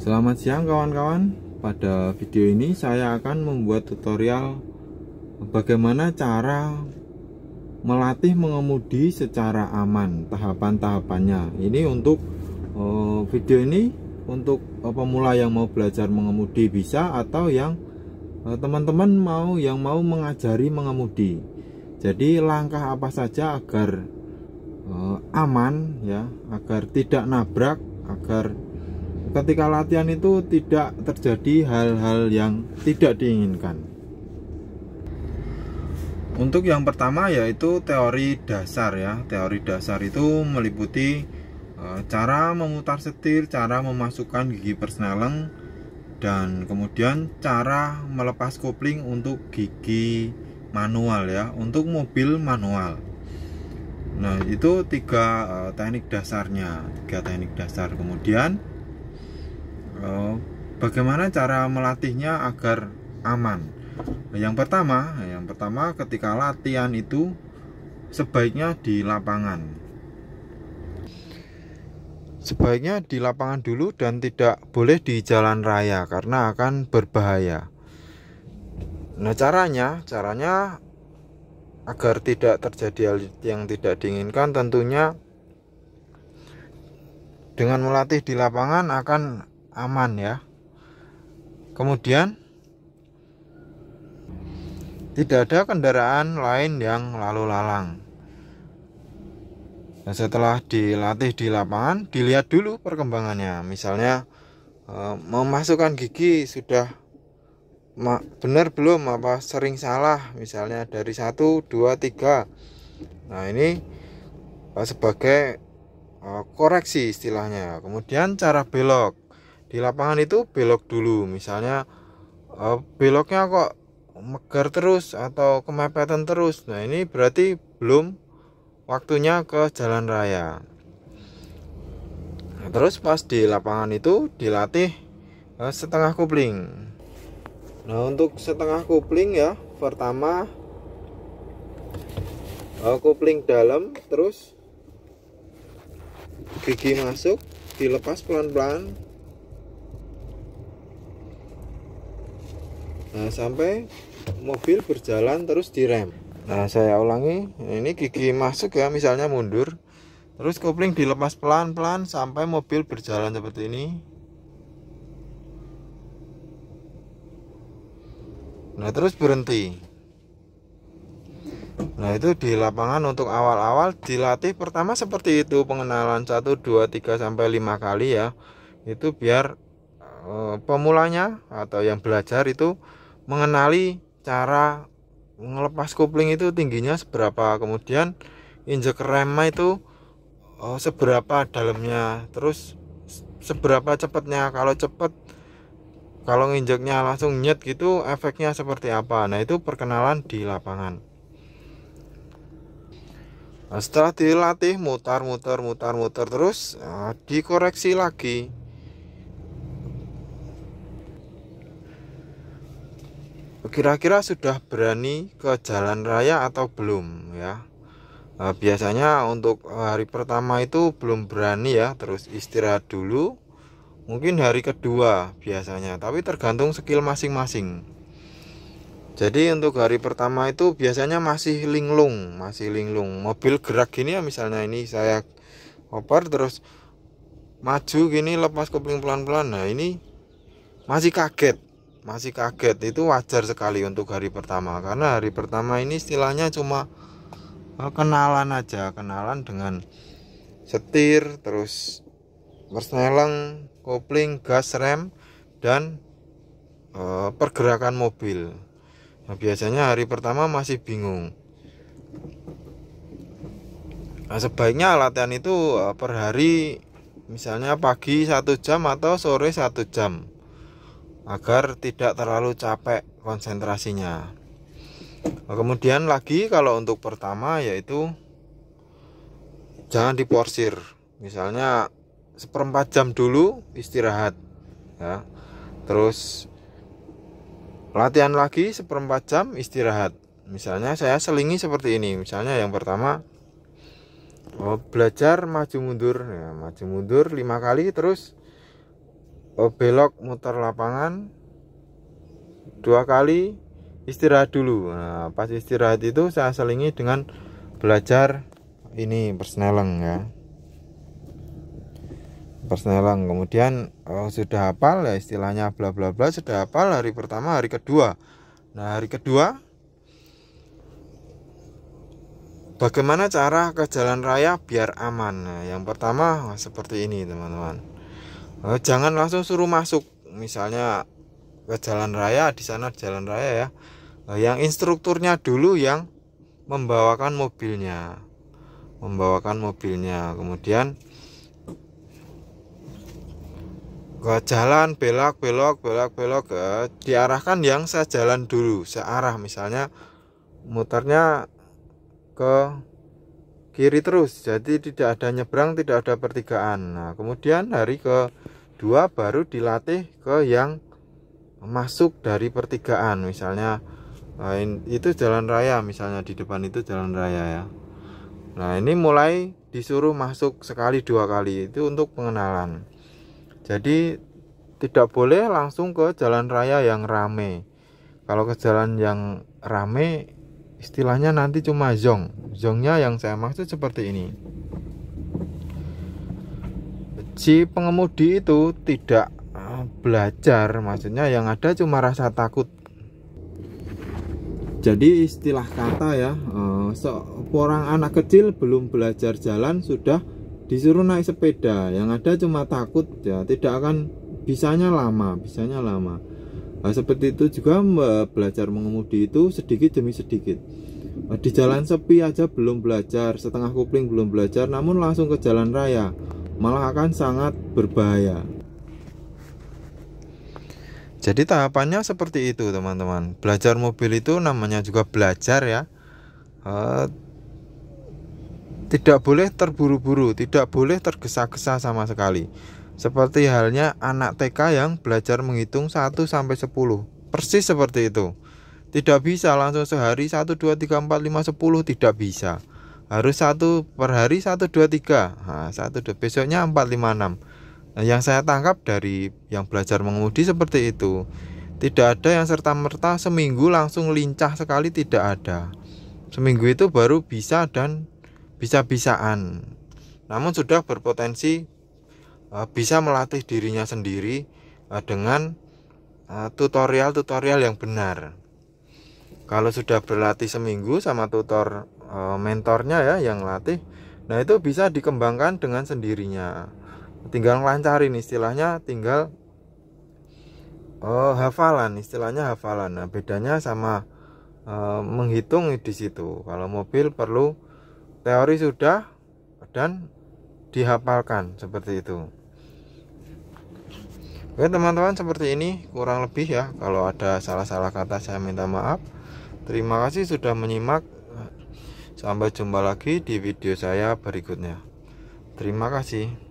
Selamat siang kawan-kawan. Pada video ini saya akan membuat tutorial bagaimana cara melatih mengemudi secara aman, tahapan-tahapannya. Ini untuk video ini untuk pemula yang mau belajar mengemudi bisa, atau yang teman-teman yang mau mengajari mengemudi. Jadi langkah apa saja agar aman ya, agar tidak nabrak, agar ketika latihan itu tidak terjadi hal-hal yang tidak diinginkan. Untuk yang pertama yaitu teori dasar ya. Teori dasar itu meliputi cara memutar setir, cara memasukkan gigi persneleng, dan kemudian cara melepas kopling untuk gigi manual ya, untuk mobil manual. Nah, itu tiga teknik dasarnya, tiga teknik dasar. Kemudian bagaimana cara melatihnya agar aman? Yang pertama ketika latihan itu sebaiknya di lapangan. Sebaiknya di lapangan dulu dan tidak boleh di jalan raya karena akan berbahaya. Nah, caranya agar tidak terjadi hal yang tidak diinginkan, tentunya dengan melatih di lapangan akan aman ya. Kemudian tidak ada kendaraan lain yang lalu lalang. Nah, setelah dilatih di lapangan, dilihat dulu perkembangannya. Misalnya memasukkan gigi sudah benar belum, apa sering salah, misalnya dari 1, 2, 3. Nah, ini sebagai koreksi istilahnya. Kemudian cara belok di lapangan itu belok dulu, misalnya beloknya kok megar terus atau kemepetan terus. Nah, ini berarti belum waktunya ke jalan raya. Nah, terus pas di lapangan itu dilatih setengah kopling. Nah, untuk setengah kopling ya, pertama kopling dalam, terus gigi masuk, dilepas pelan-pelan. Nah, sampai mobil berjalan terus direm. Nah, saya ulangi, ini gigi masuk ya, misalnya mundur, terus kopling dilepas pelan-pelan sampai mobil berjalan seperti ini. Nah, terus berhenti. Nah, itu di lapangan untuk awal-awal dilatih pertama seperti itu, pengenalan 1, 2, 3 sampai 5 kali ya. Itu biar pemulanya atau yang belajar itu mengenali cara ngelepas kopling itu tingginya seberapa, kemudian injek remnya itu seberapa dalamnya, terus seberapa cepatnya. Kalau cepat, kalau nginjeknya langsung nyet gitu, efeknya seperti apa. Nah, itu perkenalan di lapangan. Nah, setelah dilatih mutar terus, dikoreksi lagi. Kira-kira sudah berani ke jalan raya atau belum ya. Biasanya untuk hari pertama itu belum berani ya, terus istirahat dulu. Mungkin hari kedua biasanya, tapi tergantung skill masing-masing. Jadi untuk hari pertama itu biasanya masih linglung. Mobil gerak gini ya, misalnya ini saya oper terus maju gini, lepas kopling pelan-pelan. Nah, ini masih kaget. Itu wajar sekali untuk hari pertama, karena hari pertama ini istilahnya cuma kenalan aja, kenalan dengan setir, terus persneleng, kopling, gas, rem, dan pergerakan mobil. Nah, biasanya hari pertama masih bingung. Nah, sebaiknya latihan itu per hari, misalnya pagi 1 jam atau sore 1 jam, agar tidak terlalu capek konsentrasinya. Nah, kemudian lagi kalau untuk pertama yaitu jangan diporsir. Misalnya 1/4 jam dulu istirahat ya, terus latihan lagi 1/4 jam istirahat. Misalnya saya selingi seperti ini. Misalnya yang pertama belajar maju mundur 5 kali, terus belok muter lapangan 2 kali, istirahat dulu. Nah, pas istirahat itu saya selingi dengan belajar ini persneleng ya, persneleng. Kemudian sudah hafal ya, istilahnya bla bla bla, sudah hafal hari pertama, hari kedua. Nah, hari kedua bagaimana cara ke jalan raya biar aman? Nah, yang pertama seperti ini teman-teman. Jangan langsung suruh masuk, misalnya ke jalan raya, di sana jalan raya ya. Yang instrukturnya dulu yang membawakan mobilnya, kemudian ke jalan belok diarahkan yang sejalan dulu, searah, misalnya muternya ke kiri terus, jadi tidak ada nyebrang, tidak ada pertigaan. Nah, kemudian hari kedua baru dilatih ke yang masuk dari pertigaan, misalnya itu jalan raya, misalnya di depan itu jalan raya ya. Nah, ini mulai disuruh masuk sekali 2 kali, itu untuk pengenalan. Jadi tidak boleh langsung ke jalan raya yang rame. Kalau ke jalan yang rame, istilahnya nanti cuma zongnya yang saya maksud seperti ini. Si pengemudi itu tidak belajar, maksudnya yang ada cuma rasa takut. Jadi istilah kata ya, seorang anak kecil belum belajar jalan sudah disuruh naik sepeda, yang ada cuma takut ya, tidak akan bisanya lama. Nah, seperti itu juga belajar mengemudi itu sedikit demi sedikit. Di jalan sepi aja belum belajar, setengah kupling belum belajar, namun langsung ke jalan raya malah akan sangat berbahaya. Jadi tahapannya seperti itu teman-teman. Belajar mobil itu namanya juga belajar ya. Tidak boleh terburu-buru, tidak boleh tergesa-gesa sama sekali. Seperti halnya anak TK yang belajar menghitung 1 sampai 10. Persis seperti itu. Tidak bisa langsung sehari 1 2 3 4 5 10, tidak bisa. Harus 1 per hari 1 2 3. Nah, 1 2 besoknya 4 5 6. Nah, yang saya tangkap dari yang belajar mengemudi seperti itu. Tidak ada yang serta-merta seminggu langsung lincah sekali, tidak ada. Seminggu itu baru bisa dan bisa-bisaan. Namun sudah berpotensi bisa melatih dirinya sendiri dengan tutorial-tutorial yang benar. Kalau sudah berlatih seminggu sama tutor mentornya ya yang latih, nah itu bisa dikembangkan dengan sendirinya. Tinggal ngelancarin, istilahnya tinggal hafalan, istilahnya hafalan. Nah, bedanya sama menghitung di situ. Kalau mobil perlu teori sudah dan dihafalkan seperti itu. Oke teman-teman, seperti ini kurang lebih ya. Kalau ada salah-salah kata saya minta maaf. Terima kasih sudah menyimak. Sampai jumpa lagi di video saya berikutnya. Terima kasih.